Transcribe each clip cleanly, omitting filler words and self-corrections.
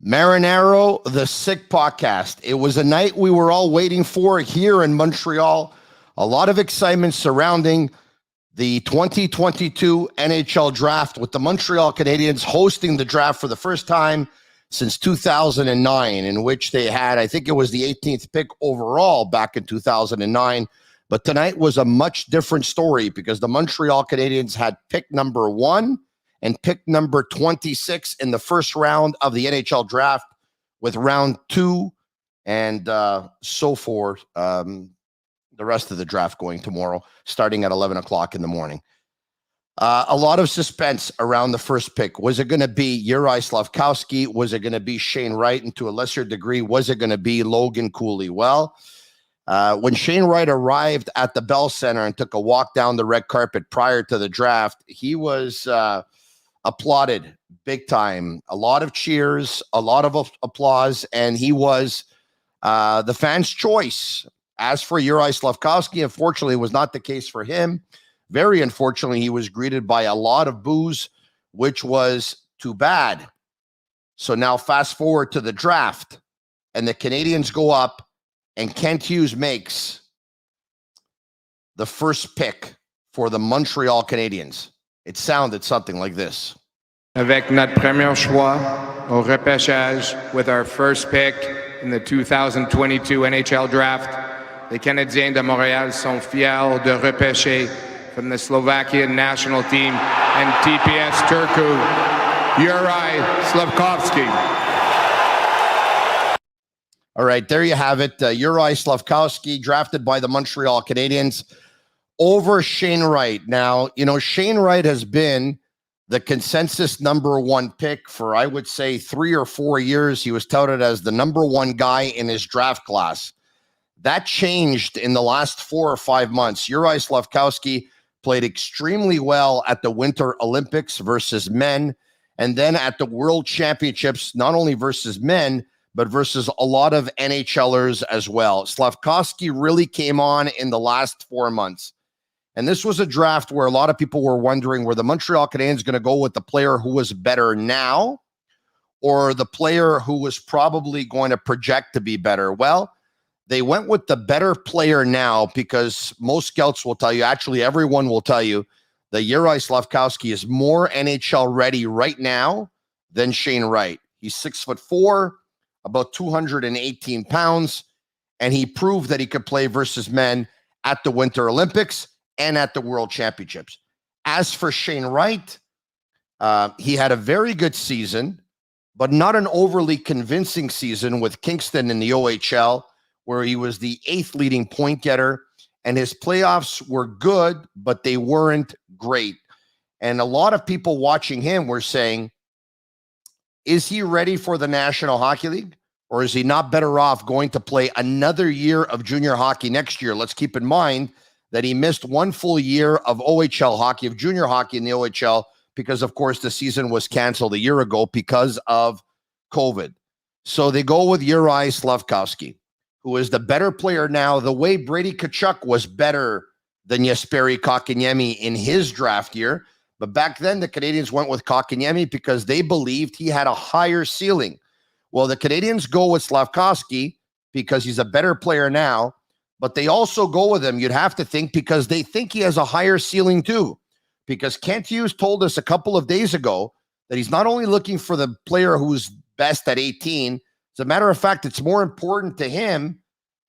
Marinaro, the Sick Podcast. It was a night we were all waiting for here in Montreal. A lot of excitement surrounding the 2022 NHL Draft, with the Montreal Canadiens hosting the draft for the first time since 2009, in which they had, I think it was the 18th pick overall back in 2009. But tonight was a much different story because the Montreal Canadiens had pick number 1 and pick number 26 in the first round of the NHL Draft, with round 2 and so forth. The rest of the draft going tomorrow, starting at 11 o'clock in the morning. A lot of suspense around the first pick. Was it going to be Juraj Slafkovsky? Was it going to be Shane Wright? And to a lesser degree, was it going to be Logan Cooley? Well, when Shane Wright arrived at the Bell Center and took a walk down the red carpet prior to the draft, he was applauded big time. A lot of cheers, a lot of applause, and he was the fans' choice. As for Juraj Slafkovsky, unfortunately, it was not the case for him. Very unfortunately, he was greeted by a lot of boos, which was too bad. So now fast forward to the draft, and the Canadiens go up, and Kent Hughes makes the first pick for the Montreal Canadiens. It sounded something like this. Avec notre premier choix au repêchage, with our first pick in the 2022 NHL Draft, les Canadiens de Montréal sont fiers de repêcher from the Slovakian national team and TPS Turku, Juraj Slafkovsky. All right, there you have it. Juraj Slafkovsky, drafted by the Montreal Canadiens over Shane Wright. Now, you know, Shane Wright has been the consensus number 1 pick for, I would say, 3 or 4 years. He was touted as the number 1 guy in his draft class. That changed in the last 4 or 5 months. Juraj Slafkovsky played extremely well at the Winter Olympics versus men, and then at the World Championships, not only versus men, but versus a lot of NHLers as well. Slafkovsky really came on in the last 4 months. And this was a draft where a lot of people were wondering, were the Montreal Canadiens going to go with the player who was better now, or the player who was probably going to project to be better? Well, they went with the better player now, because most scouts will tell you, actually everyone will tell you, that Juraj Slafkovsky is more NHL ready right now than Shane Wright. He's 6'4", about 218 pounds, and he proved that he could play versus men at the Winter Olympics and at the World Championships. As for Shane Wright, he had a very good season, but not an overly convincing season with Kingston in the OHL, where he was the 8th leading point getter, and his playoffs were good, but they weren't great. And a lot of people watching him were saying, is he ready for the National Hockey League, or is he not better off going to play another year of junior hockey next year? Let's keep in mind that he missed 1 full year of OHL hockey, of junior hockey in the OHL, because, of course, the season was canceled a year ago because of COVID. So they go with Juraj Slafkovsky, who is the better player now, the way Brady Tkachuk was better than Jesperi Kotkaniemi in his draft year. But back then, the Canadiens went with Kotkaniemi because they believed he had a higher ceiling. Well, the Canadiens go with Slafkovsky because he's a better player now, but they also go with him, you'd have to think, because they think he has a higher ceiling too. Because Kent Hughes told us a couple of days ago that he's not only looking for the player who's best at 18, as a matter of fact, it's more important to him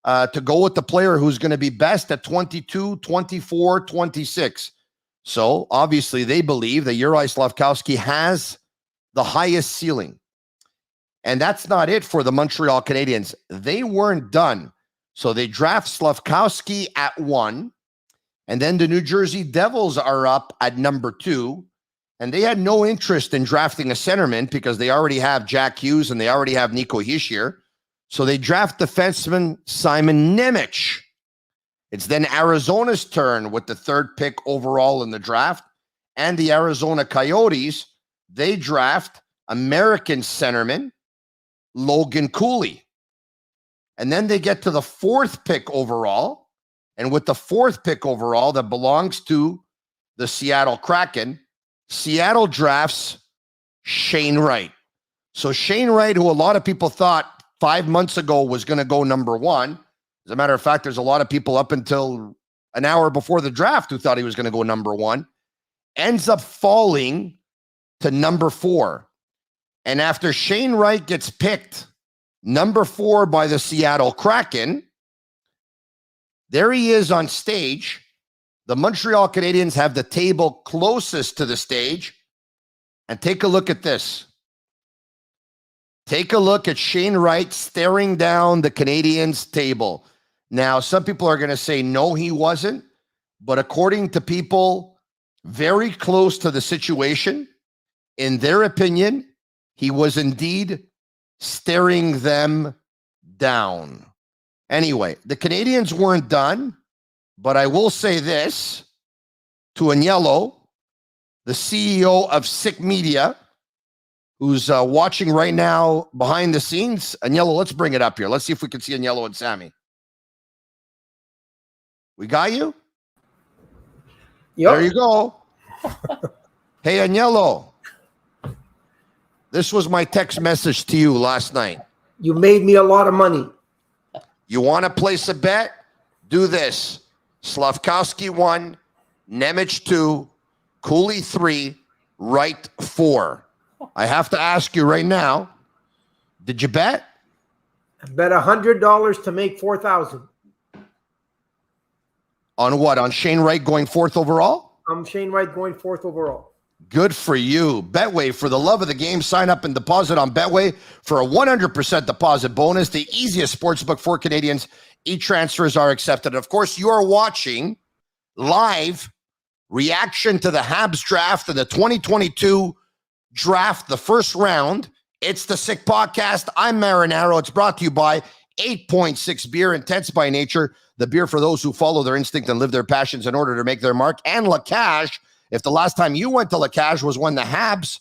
to go with the player who's going to be best at 22, 24, 26. So obviously they believe that Juraj Slafkovsky has the highest ceiling. And that's not it for the Montreal Canadiens. They weren't done. So they draft Slafkovsky at 1, and then the New Jersey Devils are up at number 2. And they had no interest in drafting a centerman because they already have Jack Hughes and they already have Nico Hischier. So they draft defenseman Simon Nemec. It's then Arizona's turn with the 3rd pick overall in the draft. And the Arizona Coyotes, they draft American centerman Logan Cooley. And then they get to the 4th pick overall. And with the 4th pick overall that belongs to the Seattle Kraken, Seattle drafts Shane Wright. So Shane Wright, who a lot of people thought 5 months ago was going to go number one. As a matter of fact, there's a lot of people up until an hour before the draft who thought he was going to go number one, ends up falling to number 4. And after Shane Wright gets picked number 4 by the Seattle Kraken, there he is on stage. The Montreal Canadiens have the table closest to the stage. And take a look at this. Take a look at Shane Wright staring down the Canadiens table. Now, some people are going to say, no, he wasn't. But according to people very close to the situation, in their opinion, he was indeed staring them down. Anyway, the Canadiens weren't done, but I will say this to Agnello, the CEO of Sick Media, who's watching right now behind the scenes. Agnello, let's bring it up here. Let's see if we can see Agnello and Sammy. We got you? Yep. There you go. Hey, Agnello. This was my text message to you last night. You made me a lot of money. You want to place a bet? Do this. Slafkovsky 1, Nemec 2, Cooley 3, Wright 4. I have to ask you right now, did you bet? I bet $100 to make $4,000. On what? On Shane Wright going 4th overall? I'm Shane Wright going 4th overall. Good for you. Betway, for the love of the game, sign up and deposit on Betway for a 100% deposit bonus, the easiest sportsbook for Canadians. E-transfers are accepted. Of course, you are watching live reaction to the Habs draft and the 2022 draft, the first round. It's the Sick Podcast. I'm Marinaro. It's brought to you by 8.6 Beer, intense by nature. The beer for those who follow their instinct and live their passions in order to make their mark. And La Cage. If the last time you went to La Cage was when the Habs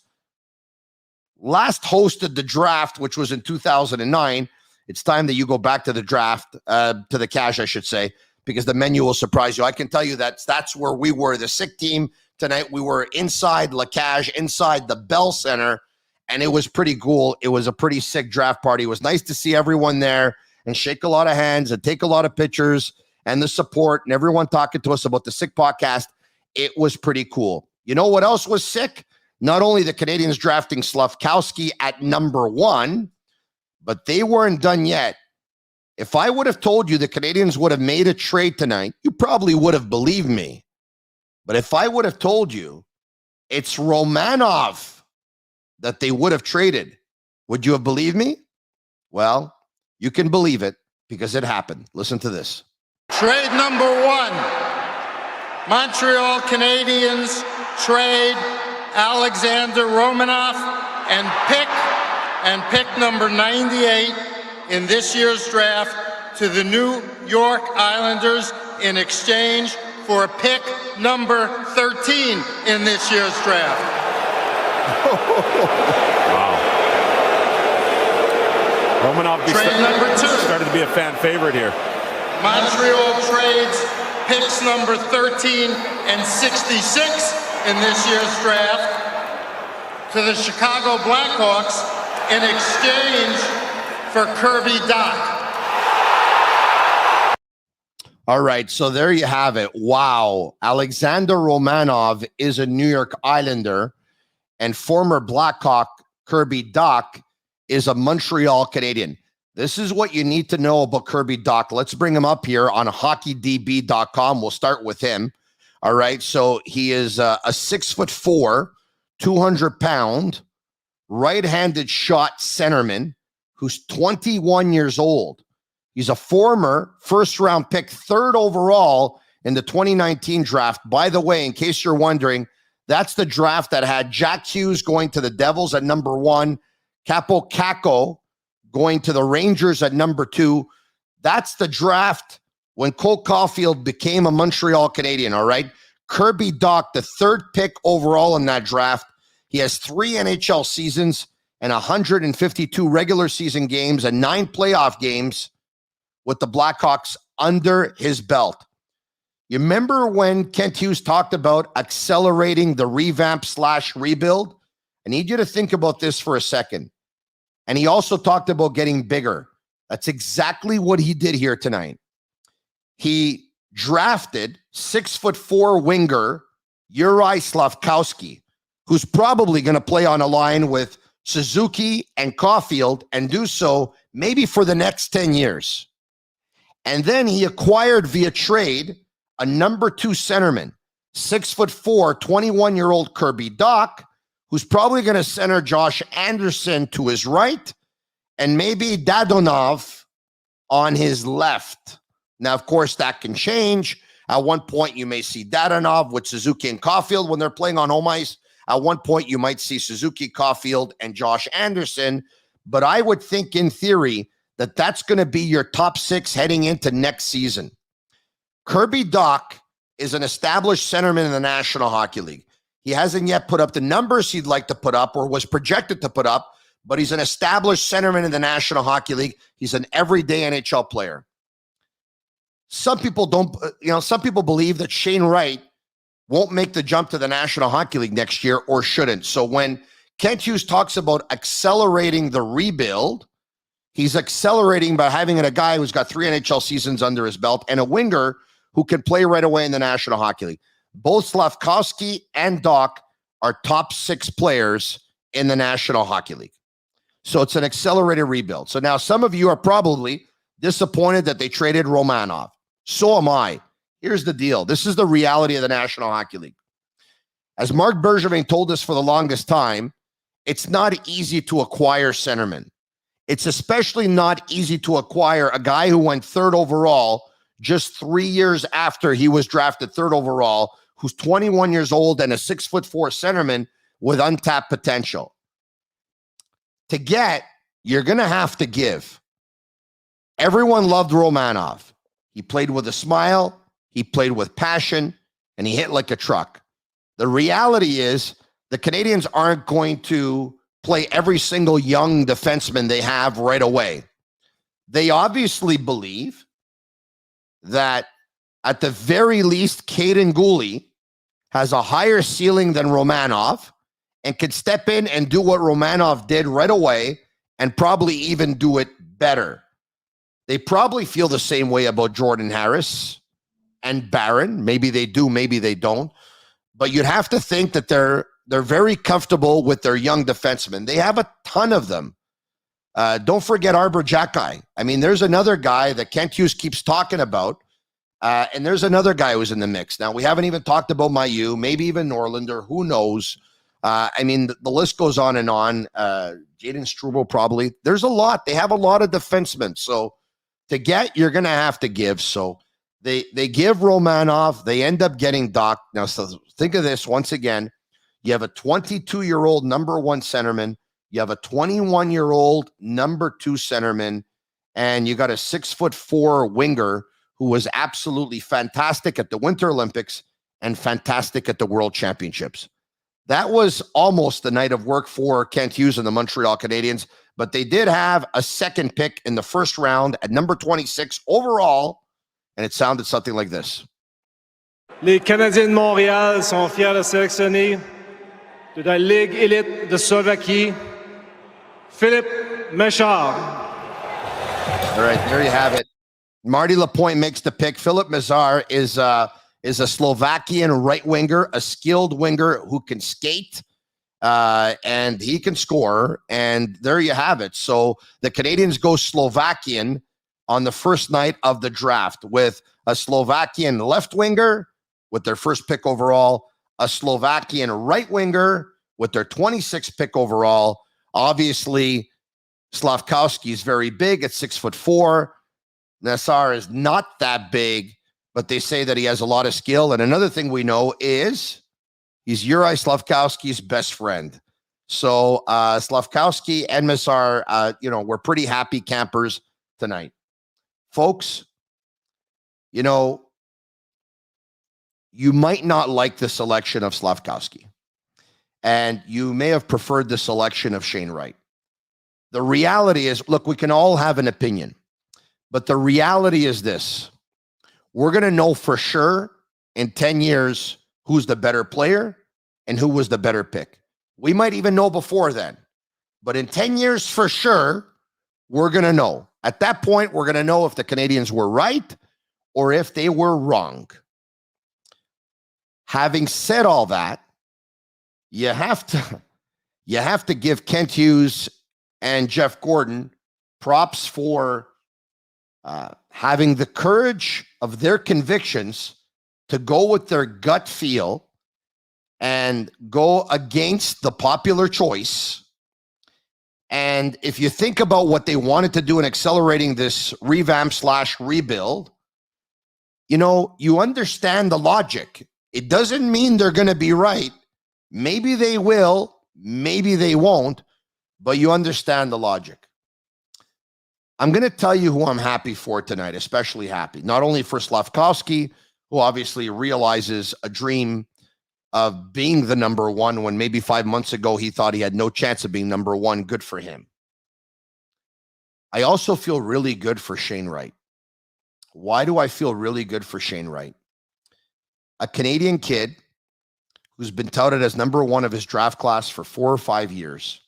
last hosted the draft, which was in 2009, it's time that you go back to the draft, to the Cage, I should say, because the menu will surprise you. I can tell you that's where we were, the Sick team tonight. We were inside La Cage, inside the Bell Center, and it was pretty cool. It was a pretty sick draft party. It was nice to see everyone there and shake a lot of hands and take a lot of pictures and the support and everyone talking to us about the Sick Podcast. It was pretty cool. You know what else was sick? Not only the Canadiens drafting Slafkovsky at number 1, but they weren't done yet. If I would have told you the Canadiens would have made a trade tonight, you probably would have believed me. But if I would have told you it's Romanov that they would have traded, would you have believed me? Well, you can believe it because it happened. Listen to this. Trade number 1. Montreal Canadiens trade Alexander Romanov and pick number 98 in this year's draft to the New York Islanders in exchange for pick number 13 in this year's draft. Wow. Romanov Trade number 2. Started to be a fan favorite here. Montreal trades picks number 13 and 66 in this year's draft to the Chicago Blackhawks in exchange for Kirby Dach. All right, so there you have it. Wow. Alexander Romanov is a New York Islander, and former Blackhawk Kirby Dach is a Montreal Canadian. This is what you need to know about Kirby Dach. Let's bring him up here on hockeydb.com. We'll start with him. All right, so he is a 6'4", 200-pound, right-handed shot centerman who's 21 years old. He's a former first-round pick, 3rd overall in the 2019 draft. By the way, in case you're wondering, that's the draft that had Jack Hughes going to the Devils at number 1, Capo Caco going to the Rangers at number 2. That's the draft when Cole Caulfield became a Montreal Canadian, all right? Kirby Dach, the 3rd pick overall in that draft. He has 3 NHL seasons and 152 regular season games and 9 playoff games with the Blackhawks under his belt. You remember when Kent Hughes talked about accelerating the revamp/rebuild? I need you to think about this for a second. And he also talked about getting bigger. That's exactly what he did here tonight. He drafted 6'4" winger Juraj Slafkovsky, who's probably going to play on a line with Suzuki and Caulfield and do so maybe for the next 10 years. And then he acquired via trade a number 2 centerman, 6'4", 21-year-old Kirby Dach, who's probably going to center Josh Anderson to his right and maybe Dadonov on his left. Now, of course, that can change. At one point, you may see Dadonov with Suzuki and Caulfield when they're playing on home ice. At one point, you might see Suzuki, Caulfield, and Josh Anderson. But I would think, in theory, that that's going to be your top 6 heading into next season. Kirby Dach is an established centerman in the National Hockey League. He hasn't yet put up the numbers he'd like to put up or was projected to put up, but he's an established centerman in the National Hockey League. He's an everyday NHL player. Some people don't, some people believe that Shane Wright won't make the jump to the National Hockey League next year or shouldn't. So when Kent Hughes talks about accelerating the rebuild, he's accelerating by having a guy who's got 3 NHL seasons under his belt and a winger who can play right away in the National Hockey League. Both Slafkovsky and Dach are top 6 players in the National Hockey League. So it's an accelerated rebuild. So now some of you are probably disappointed that they traded Romanov. So am I. Here's the deal. This is the reality of the National Hockey League. As Marc Bergevin told us for the longest time, it's not easy to acquire centermen. It's especially not easy to acquire a guy who went 3rd overall just 3 years after he was drafted 3rd overall, who's 21 years old and a 6'4" centerman with untapped potential. To get, you're going to have to give. Everyone loved Romanov. He played with a smile, he played with passion, and he hit like a truck. The reality is the Canadiens aren't going to play every single young defenseman they have right away. They obviously believe that at the very least, Caden Gooley has a higher ceiling than Romanov and can step in and do what Romanov did right away and probably even do it better. They probably feel the same way about Jordan Harris and Barron. Maybe they do, maybe they don't. But you'd have to think that they're very comfortable with their young defensemen. They have a ton of them. Don't forget Arbor Jacki. I mean, there's another guy that Kent Hughes keeps talking about, and there's another guy who's in the mix. Now, we haven't even talked about Mailloux, maybe even Norlinder, who knows? I mean, the list goes on and on. Jaden Struble probably. There's a lot. They have a lot of defensemen. So to get, you're going to have to give. So they give Romanov. They end up getting Dach. Now, so think of this once again. You have a 22-year-old number 1 centerman. You have a 21-year-old number 2 centerman. And you got a 6'4" winger who was absolutely fantastic at the Winter Olympics and fantastic at the World Championships. That was almost the night of work for Kent Hughes and the Montreal Canadiens, but they did have a 2nd pick in the 1st round at number 26 overall, and it sounded something like this. Les Canadiens de Montréal sont fiers de sélectionner de la Ligue élite de Slovaquie, Philippe Méchard. All right, there you have it. Marty Lapointe makes the pick. Philippe Méchard is a Slovakian right winger, a skilled winger who can skate, and he can score. And there you have it. So the Canadiens go Slovakian on the first night of the draft with a Slovakian left winger with their 1st pick overall, a Slovakian right winger with their 26th pick overall. Obviously, Slafkovsky is very big at 6'4". Nassar is not that big, but they say that he has a lot of skill. And another thing we know is he's Juraj Slafkovsky's best friend. So Slafkovsky and Nassar, we're pretty happy campers tonight. Folks, you might not like the selection of Slafkovsky, and you may have preferred the selection of Shane Wright. The reality is, look, we can all have an opinion, but the reality is this. We're going to know for sure in 10 years who's the better player and who was the better pick. We might even know before then. But in 10 years, for sure, we're going to know. At that point, we're going to know if the Canadiens were right or if they were wrong. Having said all that, you have to give Kent Hughes and Jeff Gordon props for having the courage of their convictions to go with their gut feel and go against the popular choice. And if you think about what they wanted to do in accelerating this revamp/rebuild, you understand the logic. It doesn't mean they're going to be right. Maybe they will, maybe they won't, but you understand the logic. I'm going to tell you who I'm happy for tonight, especially happy. Not only for Slafkovsky, who obviously realizes a dream of being the number one when maybe 5 months ago he thought he had no chance of being number one. Good for him. I also feel really good for Shane Wright. Why do I feel really good for Shane Wright? A Canadian kid who's been touted as number one of his draft class for 4 or 5 years,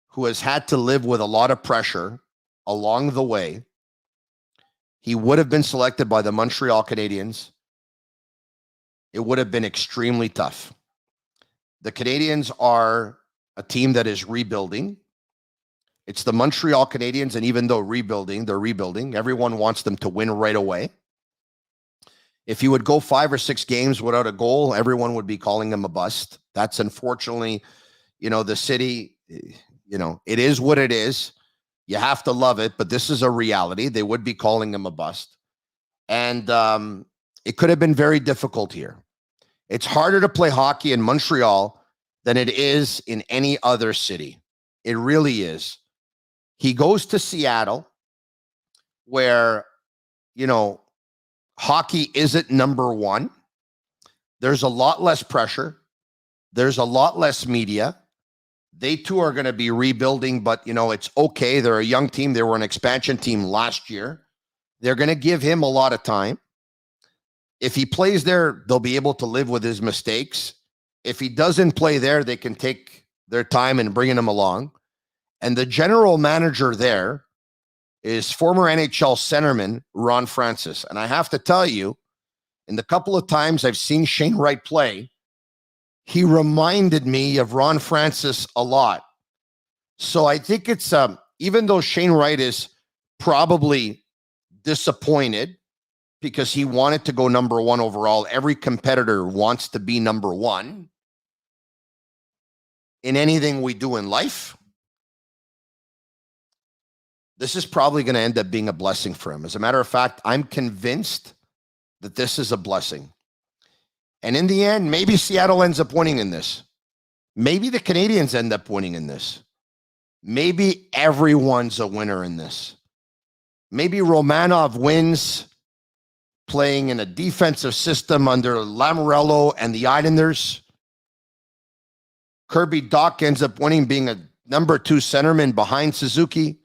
who has had to live with a lot of pressure along the way. He would have been selected by the Montreal Canadiens. It would have been extremely tough. The Canadiens are a team that is rebuilding. It's the Montreal Canadiens, and even though they're rebuilding. Everyone wants them to win right away. If you would go 5 or 6 games without a goal, everyone would be calling them a bust. That's unfortunately, the city, it is what it is. You have to love it, but this is a reality. They would be calling them a bust. And it could have been very difficult here. It's harder to play hockey in Montreal than it is in any other city. It really is. He goes to Seattle, where, hockey isn't number one. There's a lot less pressure. There's a lot less media. They too are going to be rebuilding, but, it's okay. They're a young team. They were an expansion team last year. They're going to give him a lot of time. If he plays there, they'll be able to live with his mistakes. If he doesn't play there, they can take their time in bringing him along. And the general manager there is former NHL centerman Ron Francis. And I have to tell you, in the couple of times I've seen Shane Wright play, he reminded me of Ron Francis a lot. So I think it's, even though Shane Wright is probably disappointed because he wanted to go number one overall, every competitor wants to be number one in anything we do in life. This is probably going to end up being a blessing for him. As a matter of fact, I'm convinced that this is a blessing. And in the end, maybe Seattle ends up winning in this. Maybe the Canadiens end up winning in this. Maybe everyone's a winner in this. Maybe Romanov wins playing in a defensive system under Lamoriello and the Islanders. Kirby Dach ends up winning being a number 2 centerman behind Suzuki.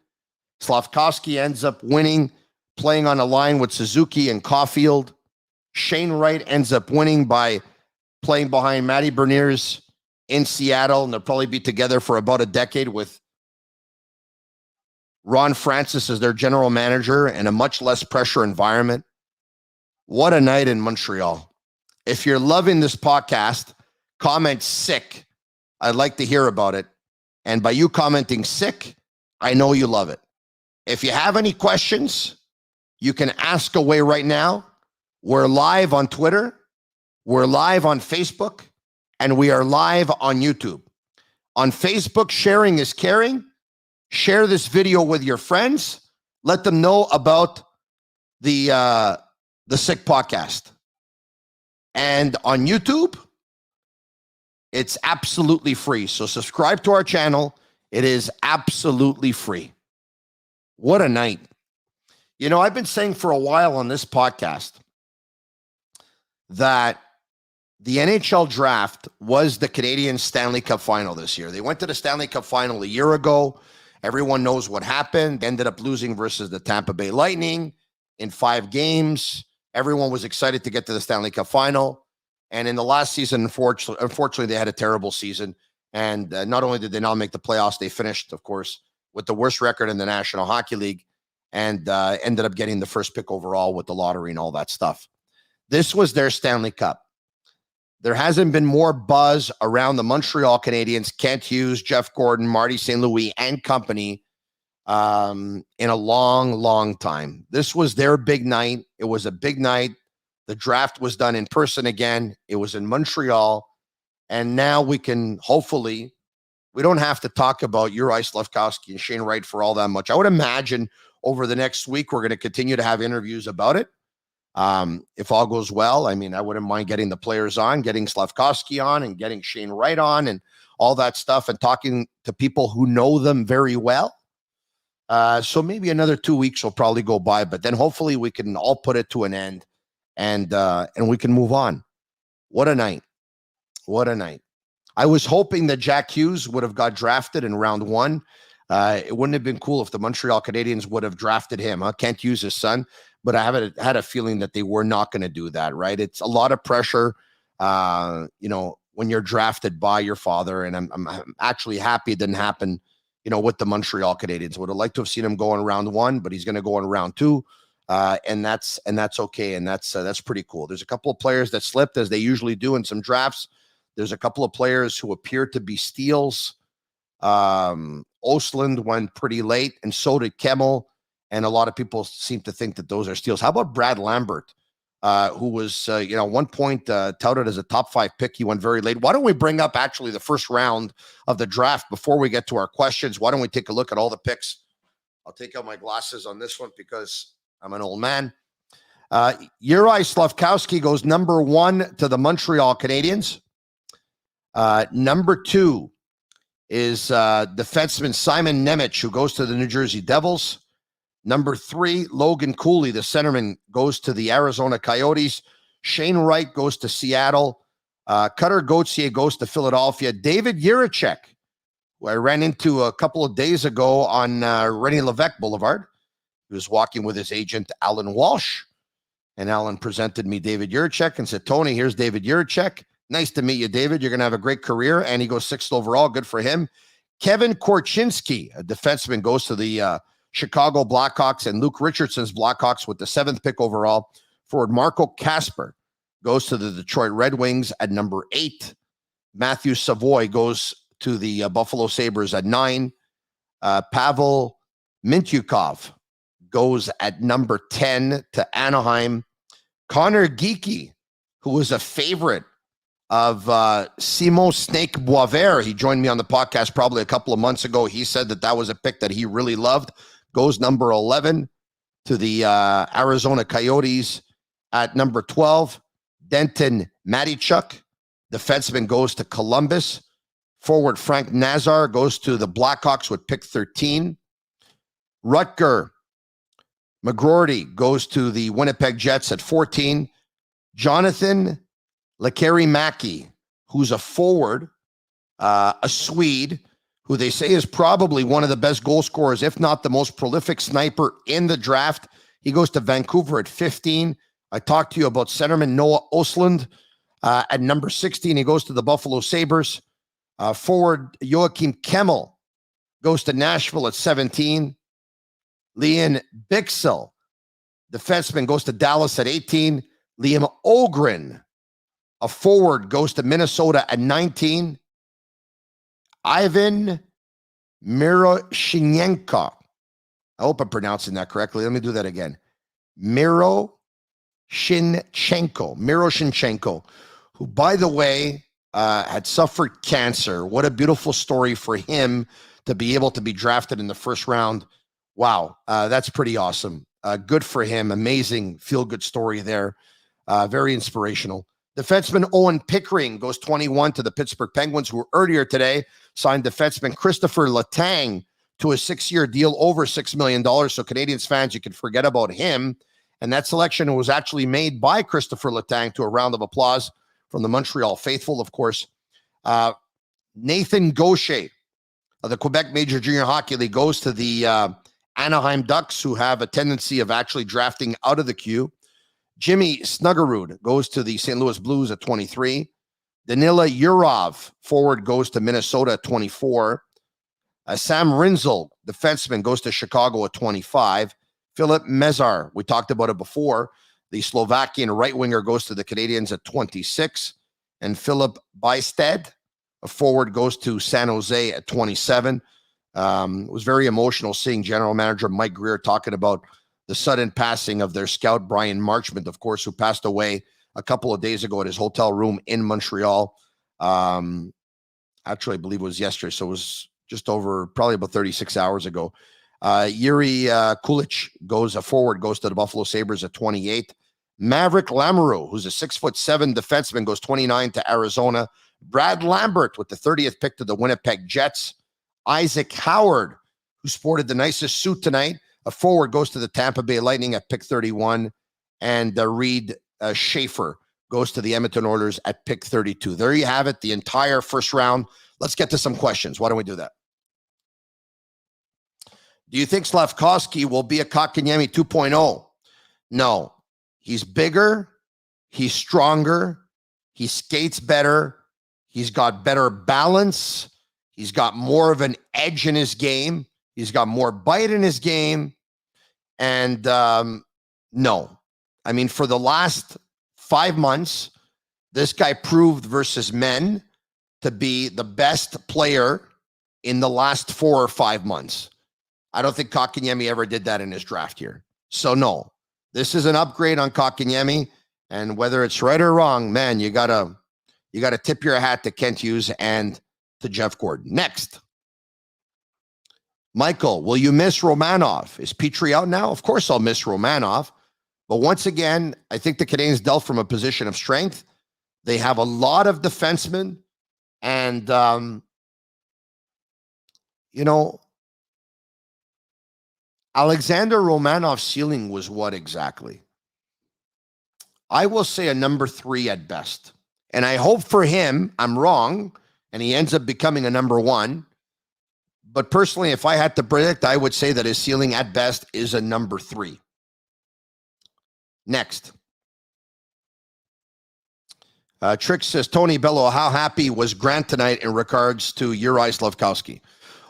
Slafkovsky ends up winning playing on a line with Suzuki and Caulfield. Shane Wright ends up winning by playing behind Matty Beniers in Seattle, and they'll probably be together for about a decade with Ron Francis as their general manager and a much less pressure environment. What a night in Montreal. If you're loving this podcast, comment sick. I'd like to hear about it. And by you commenting sick, I know you love it. If you have any questions, you can ask away right now. We're live on Twitter. We're live on Facebook. And we are live on YouTube. On Facebook, sharing is caring. Share this video with your friends. Let them know about the Sick Podcast. And on YouTube, it's absolutely free. So subscribe to our channel. It is absolutely free. What a night. I've been saying for a while on this podcast that the NHL draft was the Canadiens Stanley Cup final this year. They went to the Stanley Cup final a year ago. Everyone knows what happened. They ended up losing versus the Tampa Bay Lightning in 5 games. Everyone was excited to get to the Stanley Cup final. And in the last season, unfortunately, they had a terrible season. And not only did they not make the playoffs, they finished, of course, with the worst record in the National Hockey League and ended up getting the first pick overall with the lottery and all that stuff. This was their Stanley Cup. There hasn't been more buzz around the Montreal Canadiens, Kent Hughes, Jeff Gordon, Marty St. Louis, and company in a long, long time. This was their big night. It was a big night. The draft was done in person again. It was in Montreal. And now we can hopefully, we don't have to talk about Juraj Slafkovsky and Shane Wright for all that much. I would imagine over the next week, we're going to continue to have interviews about it. If all goes well, I mean, I wouldn't mind getting the players on, getting Slafkovsky on and getting Shane Wright on and all that stuff and talking to people who know them very well. So maybe another 2 weeks will probably go by, but then hopefully we can all put it to an end and we can move on. What a night. What a night. I was hoping that Jack Hughes would have got drafted in round 1. It wouldn't have been cool if the Montreal Canadiens would have drafted him. Kent Hughes' his son, but I had a feeling that they were not going to do that, right? It's a lot of pressure, when you're drafted by your father, and I'm actually happy it didn't happen, with the Montreal Canadiens. Would have liked to have seen him go in round 1, but he's going to go in round 2, and that's okay, and that's pretty cool. There's a couple of players that slipped, as they usually do in some drafts. There's a couple of players who appear to be steals. Ostlund went pretty late, and so did Kemmel. And a lot of people seem to think that those are steals. How about Brad Lambert, who was, one point touted as a top 5 pick? He went very late. Why don't we bring up actually the first round of the draft before we get to our questions? Why don't we take a look at all the picks? I'll take out my glasses on this one because I'm an old man. Juraj Slafkovsky goes number 1 to the Montreal Canadiens. Number 2 is defenseman Simon Nemec, who goes to the New Jersey Devils. Number 3, Logan Cooley, the centerman, goes to the Arizona Coyotes. Shane Wright goes to Seattle. Cutter Gauthier goes to Philadelphia. David Jiricek, who I ran into a couple of days ago on René Lévesque Boulevard. He was walking with his agent, Alan Walsh. And Alan presented me David Jiricek and said, Tony, here's David Jiricek. Nice to meet you, David. You're going to have a great career. And he goes 6th overall. Good for him. Kevin Korchinski, a defenseman, goes to the Chicago Blackhawks, and Luke Richardson's Blackhawks with the 7th pick overall. Forward Marco Kasper goes to the Detroit Red Wings at number 8. Matthew Savoy goes to the Buffalo Sabres at 9. Pavel Mintyukov goes at number 10 to Anaheim. Connor Geekie, who was a favorite of Simon Snake Boisvert. He joined me on the podcast probably a couple of months ago. He said that was a pick that he really loved. Goes number 11 to the Arizona Coyotes at number 12. Denton Matichuk, defenseman, goes to Columbus. Forward Frank Nazar goes to the Blackhawks with pick 13. Rutger McGroarty goes to the Winnipeg Jets at 14. Jonathan Lekkerimäki, who's a forward, a Swede, who they say is probably one of the best goal scorers, if not the most prolific sniper in the draft. He goes to Vancouver at 15. I talked to you about centerman Noah Ostlund at number 16. He goes to the Buffalo Sabres. Forward Joachim Kemmel goes to Nashville at 17. Leon Bixel, defenseman, goes to Dallas at 18. Liam Ogren, a forward, goes to Minnesota at 19. Ivan Miroshnichenko. I hope I'm pronouncing that correctly. Let me do that again. Miroshnichenko, who, by the way, had suffered cancer. What a beautiful story for him to be able to be drafted in the first round. Wow, that's pretty awesome. Good for him. Amazing feel-good story there. Very inspirational. Defenseman Owen Pickering goes 21 to the Pittsburgh Penguins, who earlier today signed defenseman Christopher Letang to a 6-year deal over $6 million. So Canadiens fans, you can forget about him. And that selection was actually made by Christopher Letang, to a round of applause from the Montreal faithful, of course. Nathan Gaucher of the Quebec Major Junior Hockey League goes to the Anaheim Ducks, who have a tendency of actually drafting out of the queue. Jimmy Snuggerud goes to the St. Louis Blues at 23. Danila Yurov, forward, goes to Minnesota at 24. Sam Rinzel, defenseman, goes to Chicago at 25. Philip Mezar, we talked about it before. The Slovakian right winger, goes to the Canadiens at 26. And Philip Bysted, a forward, goes to San Jose at 27. It was very emotional seeing general manager Mike Greer talking about the sudden passing of their scout, Brian Marchment, of course, who passed away a couple of days ago at his hotel room in Montreal. Actually, I believe it was yesterday, so it was just over probably about 36 hours ago. Yuri Kulich, a forward, goes to the Buffalo Sabres at 28. Maverick Lamoureux, who's a 6'7" defenseman, goes 29 to Arizona. Brad Lambert with the 30th pick to the Winnipeg Jets. Isaac Howard, who sported the nicest suit tonight, a forward, goes to the Tampa Bay Lightning at pick 31. And Reed Schaefer goes to the Edmonton Oilers at pick 32. There you have it, the entire first round. Let's get to some questions. Why don't we do that? Do you think Slafkovsky will be a Kotkaniemi 2.0? No. He's bigger. He's stronger. He skates better. He's got better balance. He's got more of an edge in his game. He's got more bite in his game. And no. I mean, for the last 5 months, this guy proved versus men to be the best player in the last 4 or 5 months. I don't think Kotkaniemi ever did that in his draft year. So no, this is an upgrade on Kotkaniemi, and whether it's right or wrong, man, you gotta tip your hat to Kent Hughes and to Jeff Gordon. Next, Michael, will you miss Romanov? Is Petrie out now? Of course I'll miss Romanov. But once again, I think the Canadiens dealt from a position of strength. They have a lot of defensemen. And, Alexander Romanov's ceiling was what exactly? I will say a number 3 at best. And I hope for him, I'm wrong, and he ends up becoming a number 1. But personally, if I had to predict, I would say that his ceiling at best is a number 3. Next. Trick says, Tony Bello, how happy was Grant tonight in regards to Juraj Slafkovsky?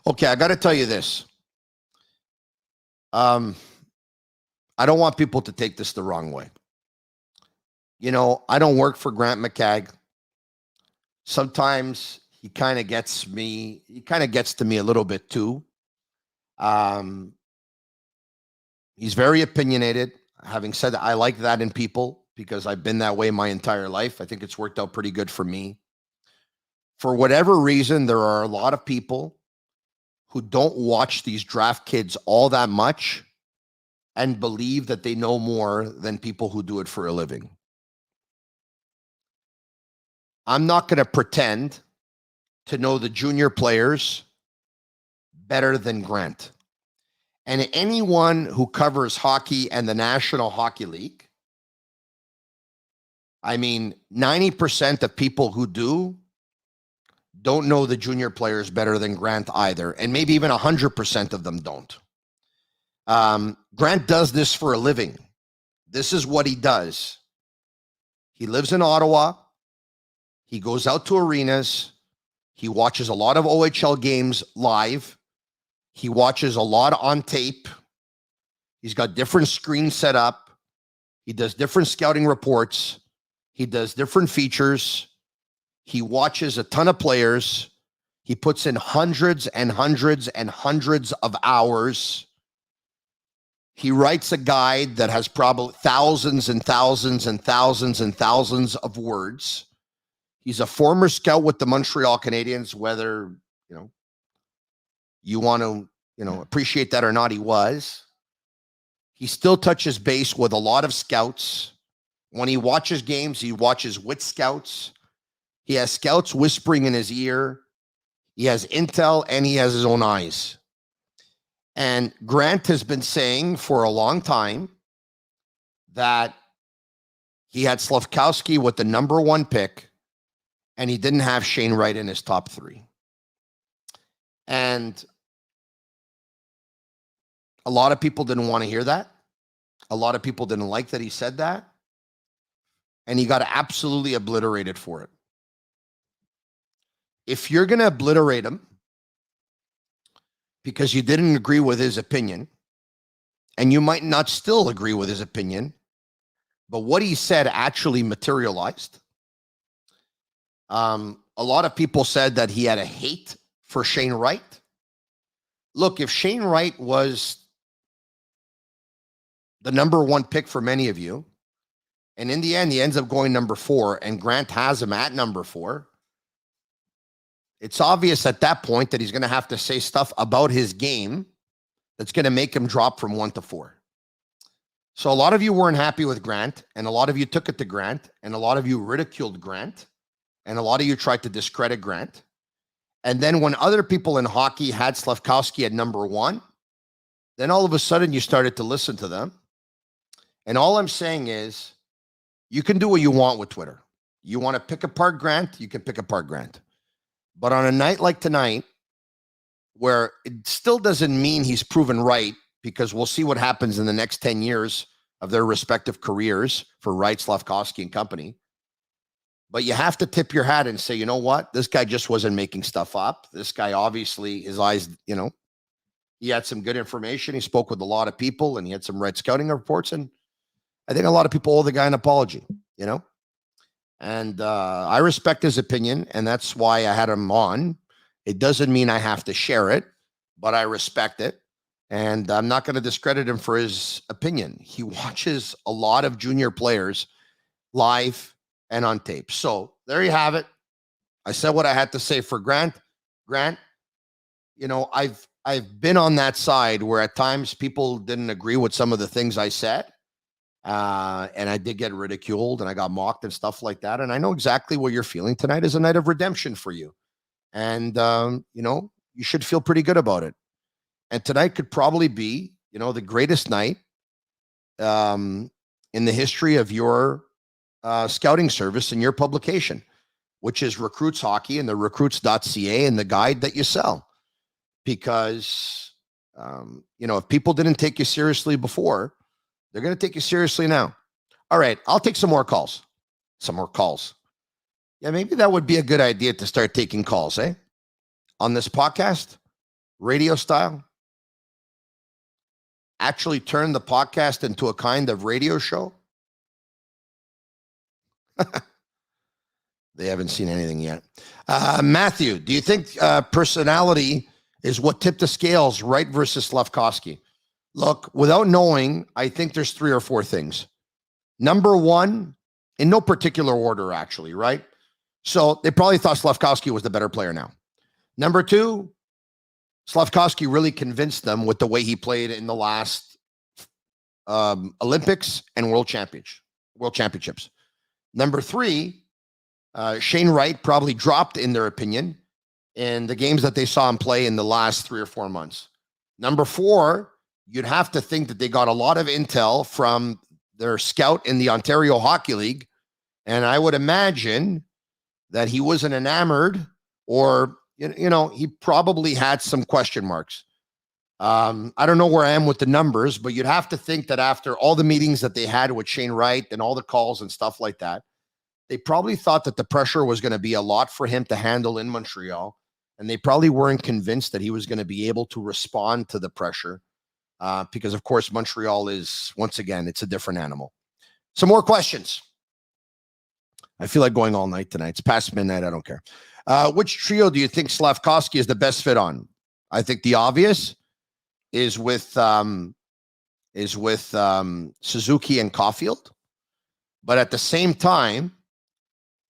Okay, I got to tell you this. I don't want people to take this the wrong way. I don't work for Grant McCagg. Sometimes he kind of gets to me a little bit too. He's very opinionated. Having said that, I like that in people because I've been that way my entire life. I think it's worked out pretty good for me. For whatever reason, there are a lot of people who don't watch these draft kids all that much and believe that they know more than people who do it for a living. I'm not going to pretend to know the junior players better than Grant. And anyone who covers hockey and the National Hockey League, 90% of people who don't know the junior players better than Grant either. And maybe even 100% of them don't. Grant does this for a living. This is what he does. He lives in Ottawa. He goes out to arenas. He watches a lot of OHL games live. He watches a lot on tape. He's got different screens set up. He does different scouting reports. He does different features. He watches a ton of players. He puts in hundreds and hundreds and hundreds of hours. He writes a guide that has probably thousands and thousands and thousands and thousands of words. He's a former scout with the Montreal Canadiens, whether, you want to, appreciate that or not, he was. He still touches base with a lot of scouts. When he watches games, he watches with scouts. He has scouts whispering in his ear. He has intel and he has his own eyes. And Grant has been saying for a long time that he had Slafkovsky with the number 1 pick and he didn't have Shane Wright in his top 3. And a lot of people didn't want to hear that. A lot of people didn't like that he said that. And he got absolutely obliterated for it. if you're going to obliterate him because you didn't agree with his opinion, and you might not still agree with his opinion, but what he said actually materialized. A lot of people said that he had a hate for Shane Wright. Look, if Shane Wright was the number one pick for many of you, and in the end, he ends up going number 4, and Grant has him at number 4, it's obvious at that point that he's going to have to say stuff about his game that's going to make him drop from 1 to 4. So a lot of you weren't happy with Grant, and a lot of you took it to Grant, and a lot of you ridiculed Grant, and a lot of you tried to discredit Grant. And then when other people in hockey had Slafkovsky at number 1, then all of a sudden you started to listen to them. And all I'm saying is, you can do what you want with Twitter. You want to pick apart Grant, you can pick apart Grant. But on a night like tonight, where it still doesn't mean he's proven right, because we'll see what happens in the next 10 years of their respective careers for Wright, Slafkovsky, and company. But you have to tip your hat and say, you know what? This guy just wasn't making stuff up. This guy, obviously, his eyes, he had some good information. He spoke with a lot of people, and he had some right scouting reports. And I think a lot of people owe the guy an apology, And I respect his opinion, and that's why I had him on. It doesn't mean I have to share it, but I respect it. And I'm not going to discredit him for his opinion. He watches a lot of junior players live and on tape. So there you have it. I said what I had to say for Grant. Grant, I've been on that side where at times people didn't agree with some of the things I said. And I did get ridiculed and I got mocked and stuff like that. And I know exactly what you're feeling. Tonight is a night of redemption for you. And, you should feel pretty good about it. And tonight could probably be, the greatest night in the history of your scouting service and your publication, which is Recruits Hockey and the recruits.ca and the guide that you sell. Because, if people didn't take you seriously before, they're going to take you seriously now. All right, I'll take some more calls. Yeah, maybe that would be a good idea to start taking calls, on this podcast, radio style. Actually turn the podcast into a kind of radio show. They haven't seen anything yet. Matthew, do you think personality is what tipped the scales, Wright versus Slafkovsky? Look, without knowing, I think there's 3 or 4 things. Number 1, in no particular order, actually, right? So they probably thought Slafkovsky was the better player now. Number 2, Slafkovsky really convinced them with the way he played in the last Olympics and World Championships. Number 3, Shane Wright probably dropped, in their opinion, in the games that they saw him play in the last 3 or 4 months. Number 4, you'd have to think that they got a lot of intel from their scout in the Ontario Hockey League. And I would imagine that he wasn't enamored, or, he probably had some question marks. I don't know where I am with the numbers, but you'd have to think that after all the meetings that they had with Shane Wright and all the calls and stuff like that, they probably thought that the pressure was going to be a lot for him to handle in Montreal. And they probably weren't convinced that he was going to be able to respond to the pressure. Because, of course, Montreal is, once again, it's a different animal. Some more questions. I feel like going all night tonight. It's past midnight. I don't care. Which trio do you think Slafkovsky is the best fit on? I think the obvious is with Suzuki and Caulfield. But at the same time,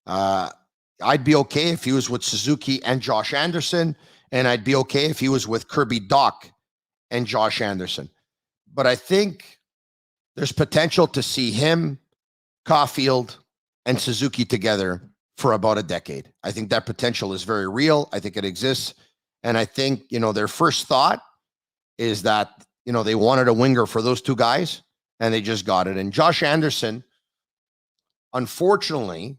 I'd be okay if he was with Suzuki and Josh Anderson, and I'd be okay if he was with Kirby Dach and Josh Anderson. But I think there's potential to see him, Caulfield, and Suzuki together for about a decade. I think that potential is very real. I think it exists. And I think, their first thought is that, they wanted a winger for those 2 guys, and they just got it. And Josh Anderson, unfortunately,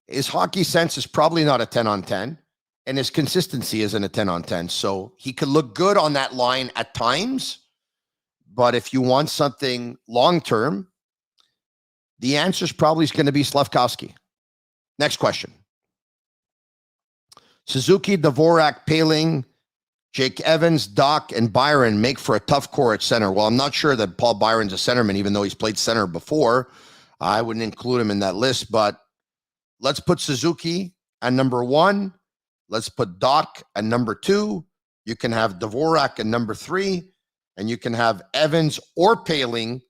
his hockey sense is probably not a 10 on 10. And his consistency isn't a 10 on 10. So he could look good on that line at times. But if you want something long-term, the answer is probably going to be Slafkovsky. Next question. Suzuki, Dvorak, Paling, Jake Evans, Doc, and Byron make for a tough core at center. Well, I'm not sure that Paul Byron's a centerman, even though he's played center before. I wouldn't include him in that list, but let's put Suzuki at number 1. Let's put Doc at number 2. You can have Dvorak at number 3, and you can have Evans or Paling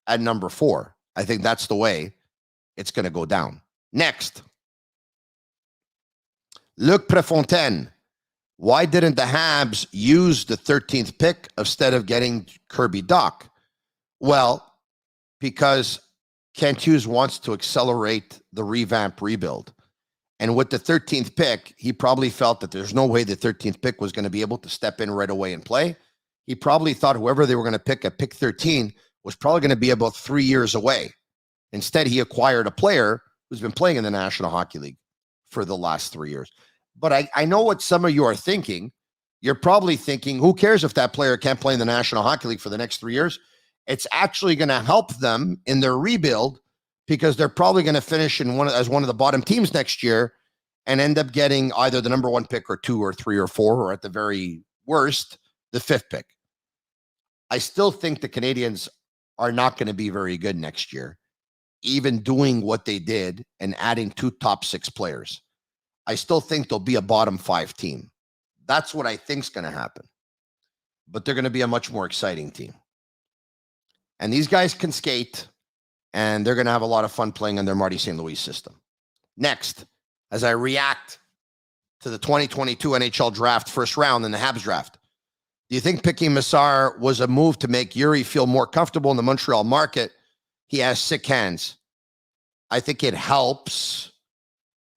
at number 4. I think that's the way it's going to go down. Next, Luc Prefontaine. Why didn't the Habs use the 13th pick instead of getting Kirby Dach? Well, because Kent Hughes wants to accelerate the revamp rebuild. And with the 13th pick, he probably felt that there's no way the 13th pick was going to be able to step in right away and play. He probably thought whoever they were going to pick at pick 13 was probably going to be about 3 years away. Instead, he acquired a player who's been playing in the National Hockey League for the last 3 years. But I know what some of you are thinking. You're probably thinking, who cares if that player can't play in the National Hockey League for the next 3 years? It's actually going to help them in their rebuild because they're probably going to finish as one of the bottom teams next year and end up getting either the number 1 pick or 2 or 3 or 4, or at the very worst, the 5th pick. I still think the Canadiens are not going to be very good next year, even doing what they did and adding 2 top 6 players. I still think they'll be a bottom 5 team. That's what I think's going to happen. But they're going to be a much more exciting team. And these guys can skate, and they're going to have a lot of fun playing in their Marty St. Louis system. Next, as I react to the 2022 NHL draft first round and the Habs draft, do you think picking Massar was a move to make Yuri feel more comfortable in the Montreal market? He has sick hands. I think it helps,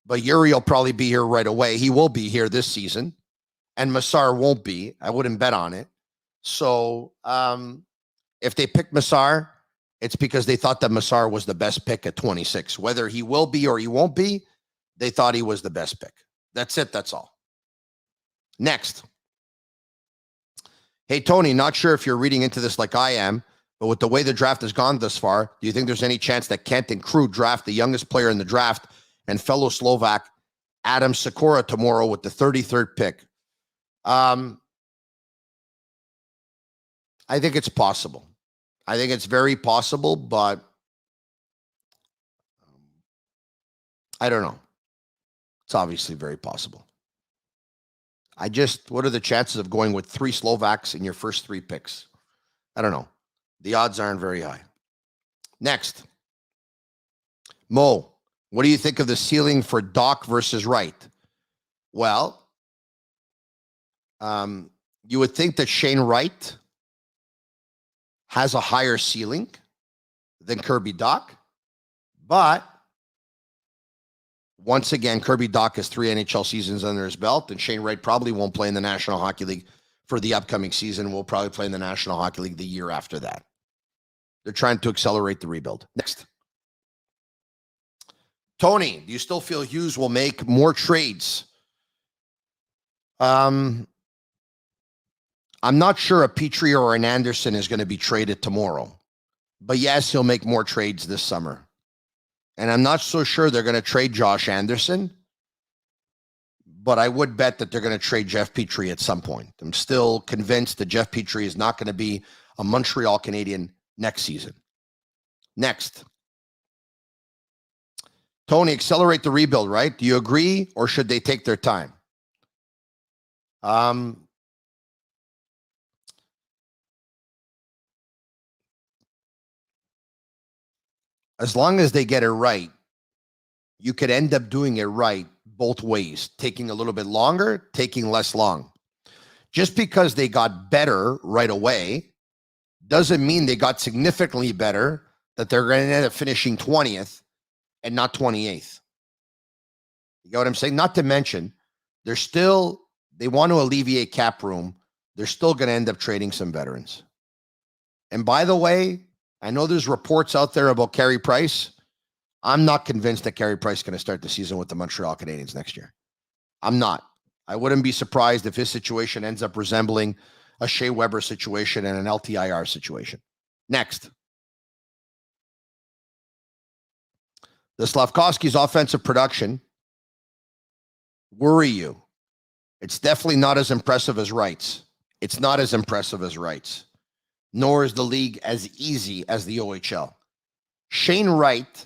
but Yuri will probably be here right away. He will be here this season, and Massar won't be. I wouldn't bet on it. So if they pick Massar, it's because they thought that Massar was the best pick at 26. Whether he will be or he won't be, they thought he was the best pick. That's it. That's all. Next. Hey, Tony, not sure if you're reading into this like I am, but with the way the draft has gone thus far, do you think there's any chance that Kent and crew draft the youngest player in the draft and fellow Slovak Adam Sikora tomorrow with the 33rd pick? I think it's possible. I think it's very possible, but I don't know. It's obviously very possible. What are the chances of going with 3 Slovaks in your first 3 picks? I don't know. The odds aren't very high. Next. Mo, what do you think of the ceiling for Doc versus Wright? Well, you would think that Shane Wright has a higher ceiling than Kirby Dach, but once again, Kirby Dach has 3 NHL seasons under his belt, and Shane Wright probably won't play in the National Hockey League for the upcoming season. Will probably play in the National Hockey League the year after that. They're trying to accelerate the rebuild. Next. Tony, do you still feel Hughes will make more trades? I'm not sure a Petrie or an Anderson is going to be traded tomorrow. But yes, he'll make more trades this summer. And I'm not so sure they're going to trade Josh Anderson. But I would bet that they're going to trade Jeff Petrie at some point. I'm still convinced that Jeff Petrie is not going to be a Montreal Canadien next season. Next. Tony, accelerate the rebuild, right? Do you agree, or should they take their time? As long as they get it right, you could end up doing it right both ways, taking a little bit longer, taking less long. Just because they got better right away doesn't mean they got significantly better that they're going to end up finishing 20th and not 28th. You get what I'm saying? Not to mention, they want to alleviate cap room. They're still going to end up trading some veterans. And by the way, I know there's reports out there about Carey Price. I'm not convinced that Carey Price is going to start the season with the Montreal Canadiens next year. I'm not. I wouldn't be surprised if his situation ends up resembling a Shea Weber situation and an LTIR situation. Next. The Slafkovsky's offensive production worry you? It's definitely not as impressive as Wright's. It's not as impressive as Wright's. Nor is the league as easy as the OHL. Shane Wright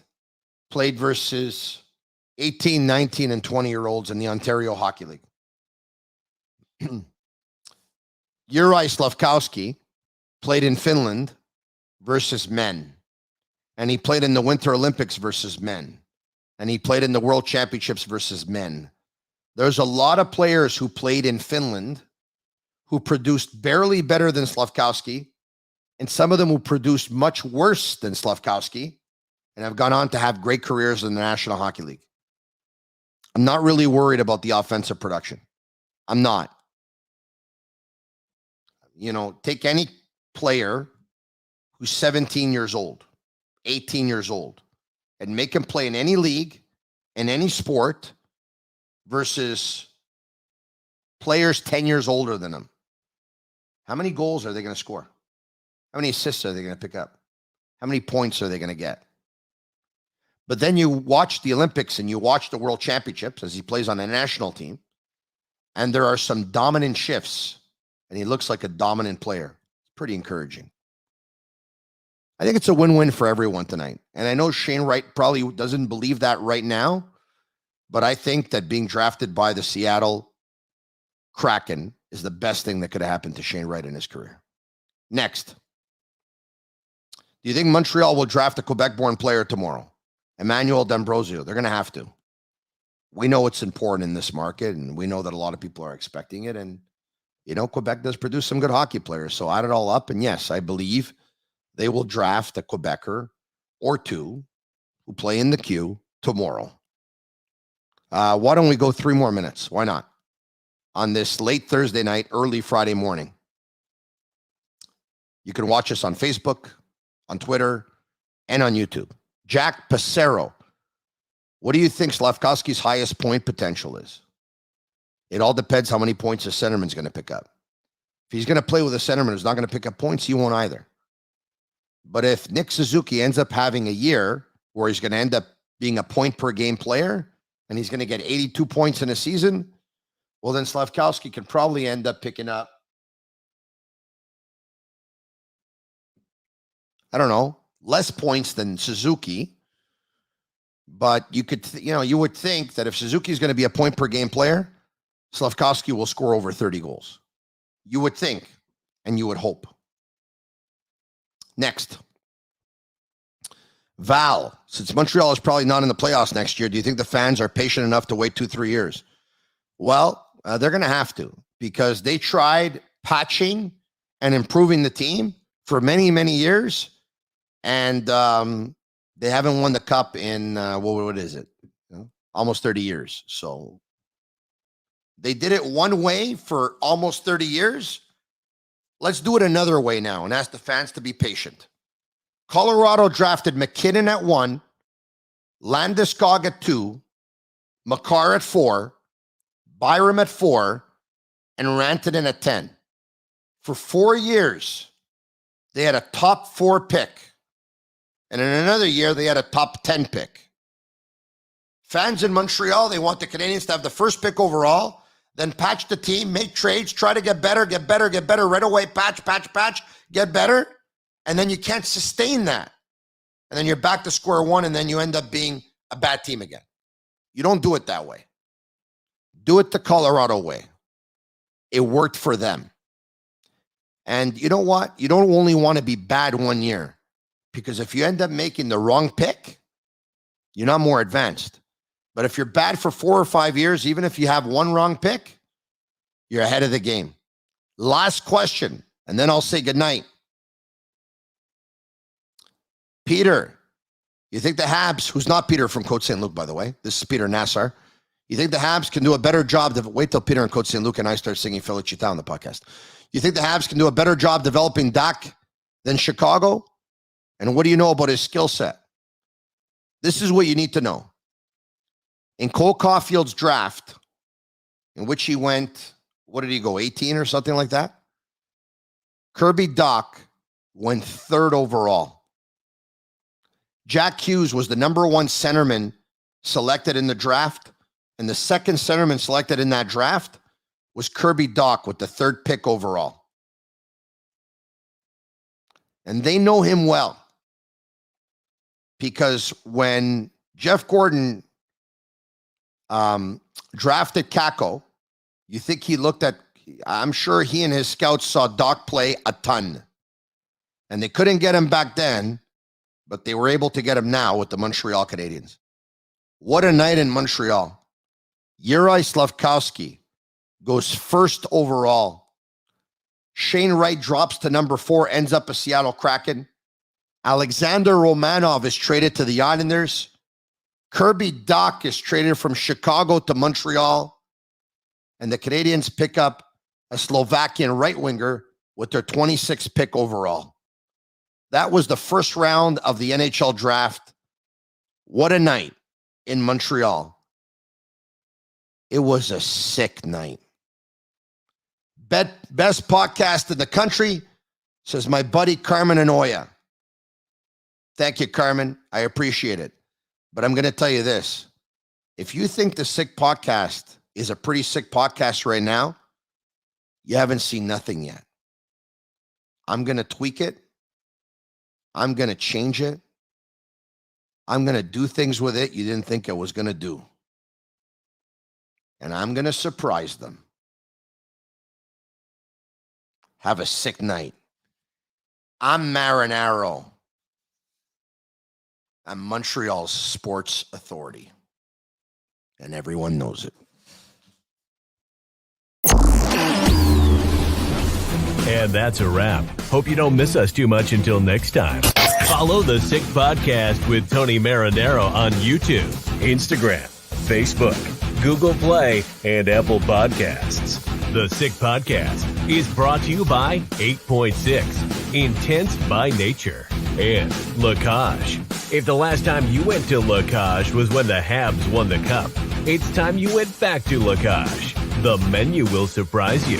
played versus 18, 19, and 20-year-olds in the Ontario Hockey League. Juraj Slafkovsky played in Finland versus men. And he played in the Winter Olympics versus men. And he played in the World Championships versus men. There's a lot of players who played in Finland who produced barely better than Slafkovsky, and some of them who produced much worse than Slafkovsky and have gone on to have great careers in the National Hockey League. I'm not really worried about the offensive production. I'm not. You know, take any player who's 17 years old, 18 years old, and make him play in any league, in any sport, versus players 10 years older than him. How many goals are they going to score? How many assists are they going to pick up? How many points are they going to get? But then you watch the Olympics and you watch the World Championships as he plays on a national team, and there are some dominant shifts, and he looks like a dominant player. It's pretty encouraging. I think it's a win-win for everyone tonight. And I know Shane Wright probably doesn't believe that right now, but I think that being drafted by the Seattle Kraken is the best thing that could have happened to Shane Wright in his career. Next. Do you think Montreal will draft a Quebec-born player tomorrow? Emmanuel D'Ambrosio. They're going to have to. We know it's important in this market, and we know that a lot of people are expecting it. And, you know, Quebec does produce some good hockey players. So add it all up. And yes, I believe they will draft a Quebecer or two who play in the queue tomorrow. Why don't we go 3 more minutes? Why not? On this late Thursday night, early Friday morning. You can watch us on Facebook, on Twitter, and on YouTube. Jack Passero. What do you think Slafkovsky's highest point potential is? It all depends how many points a centerman's going to pick up. If he's going to play with a centerman who's not going to pick up points, he won't either. But if Nick Suzuki ends up having a year where he's going to end up being a point-per-game player, and he's going to get 82 points in a season, well, then Slafkovsky can probably end up picking up, I don't know, less points than Suzuki. But you could, you would think that if Suzuki is going to be a point-per-game player, Slafkovsky will score over 30 goals. You would think, and you would hope. Next. Val, since Montreal is probably not in the playoffs next year, do you think the fans are patient enough to wait 2-3 years? Well, they're going to have to, because they tried patching and improving the team for many, many years, and they haven't won the cup in, what is it? Almost 30 years. So they did it one way for almost 30 years. Let's do it another way now and ask the fans to be patient. Colorado drafted McKinnon at 1, Landeskog at 2, Makar at 4, Byram at 4, and Rantanen at 10. For 4 years, they had a top 4 pick. And in another year, they had a top 10 pick. Fans in Montreal, they want the Canadiens to have the first pick overall, then patch the team, make trades, try to get better right away, patch, get better. And then you can't sustain that. And then you're back to square one, and then you end up being a bad team again. You don't do it that way. Do it the Colorado way. It worked for them. And you know what? You don't only want to be bad 1 year, because if you end up making the wrong pick, you're not more advanced. But if you're bad for 4 or 5 years, even if you have one wrong pick, you're ahead of the game. Last question, and then I'll say goodnight. Peter, you think the Habs, who's not Peter from Côte St. Luc, by the way, this is Peter Nassar. You think the Habs can do a better job? Wait till Peter and Côte St. Luc and I start singing Felicita on the podcast. You think the Habs can do a better job developing Dak than Chicago? And what do you know about his skill set? This is what you need to know. In Cole Caulfield's draft, in which he went, what did he go, 18 or something like that? Kirby Dach went 3rd overall. Jack Hughes was the number 1 centerman selected in the draft, and the second centerman selected in that draft was Kirby Dach with the 3rd pick overall. And they know him well because when Jeff Gordon drafted Kako, you think he looked at, I'm sure he and his scouts saw Dach play a ton. And they couldn't get him back then, but they were able to get him now with the Montreal Canadiens. What a night in Montreal. Juraj Slafkovsky goes 1st overall. Shane Wright drops to number 4, ends up a Seattle Kraken. Alexander Romanov is traded to the Islanders. Kirby Dach is traded from Chicago to Montreal. And the Canadiens pick up a Slovakian right winger with their 26th pick overall. That was the first round of the NHL draft. What a night in Montreal. It was a sick night. Best podcast in the country, says my buddy Carmen Anoya. Thank you, Carmen. I appreciate it. But I'm going to tell you this. If you think the Sick Podcast is a pretty sick podcast right now, you haven't seen nothing yet. I'm going to tweak it. I'm going to change it. I'm going to do things with it you didn't think I was going to do. And I'm going to surprise them. Have a sick night. I'm Marinaro. I'm Montreal's sports authority. And everyone knows it. And that's a wrap. Hope you don't miss us too much until next time. Follow the Sick Podcast with Tony Marinaro on YouTube, Instagram, Facebook, Google Play, and Apple Podcasts. The Sick Podcast is brought to you by 8.6, Intense by Nature, and La Cage. If the last time you went to La Cage was when the Habs won the cup, it's time you went back to La Cage. The menu will surprise you.